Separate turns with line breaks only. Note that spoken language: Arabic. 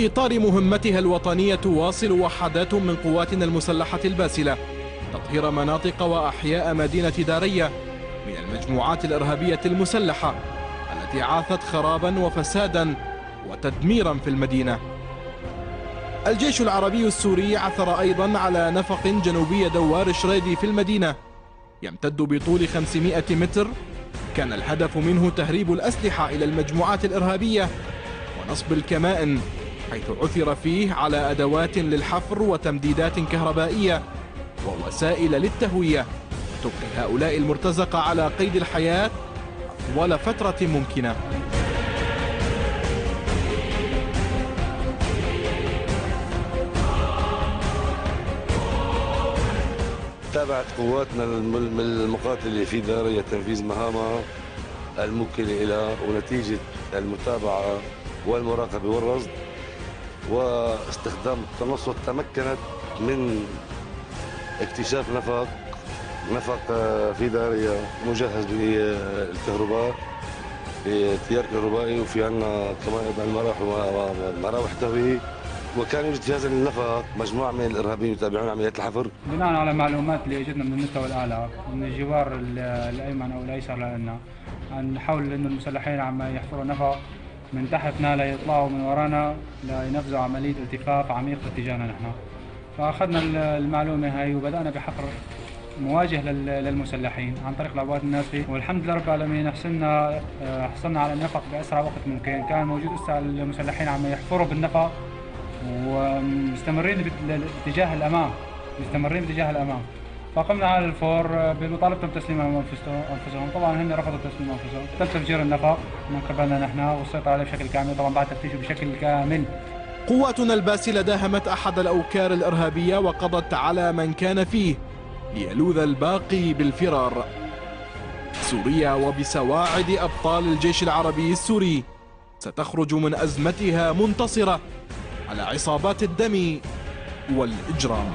في إطار مهمتها الوطنية تواصل وحدات من قواتنا المسلحة الباسلة تطهير مناطق وأحياء مدينة دارية من المجموعات الإرهابية المسلحة التي عاثت خرابا وفسادا وتدميرا في المدينة. الجيش العربي السوري عثر أيضا على نفق جنوبي دوار شريدي في المدينة يمتد بطول 500 متر، كان الهدف منه تهريب الأسلحة إلى المجموعات الإرهابية ونصب الكمائن، حيث عثر فيه على أدوات للحفر وتمديدات كهربائية ووسائل للتهوية تبقي هؤلاء المرتزقة على قيد الحياة طوال فترة ممكنة.
تابعت قواتنا المقاتلة في دارية تنفيذ مهامها الموكلة إلى ونتيجة المتابعة والمراقبة والرصد واستخدام التنصت تمكنت من اكتشاف نفق في دارية مجهز بالكهرباء بتيار كهربائي، وفي عندنا كمان مراوح تهوية، وكان يوجد في هذا النفق مجموعة من الإرهابيين يتابعون عمليات الحفر.
بناء على معلومات اللي اجتنا من المستوى الأعلى من الجوار الأيمن أو الأيسر لنا، نحاول إنه المسلحين عم يحفروا نفق من تحتنا ليطلعوا من ورانا لينفذوا عملية التفاف عميق باتجاهنا نحن. فأخذنا المعلومة هاي وبدأنا بحفر مواجه للمسلحين عن طريق العبوات الناسفة، والحمد لله رب العالمين حصلنا على النفق بأسرع وقت ممكن. كان موجود لسه المسلحين عم يحفروا بالنفق ومستمرين باتجاه الأمام، فقمنا على الفور بمطالبتهم تسليم أنفسهم. طبعا هن رفضوا تسليم أنفسهم، تم تفجير النفق من قبلنا نحن والسيطرة عليه بشكل كامل، طبعا بعد تفتيشه بشكل كامل.
قواتنا الباسلة داهمت أحد الأوكار الإرهابية وقضت على من كان فيه ليلوذ الباقي بالفرار. سوريا وبسواعد أبطال الجيش العربي السوري ستخرج من أزمتها منتصرة على عصابات الدم والإجرام.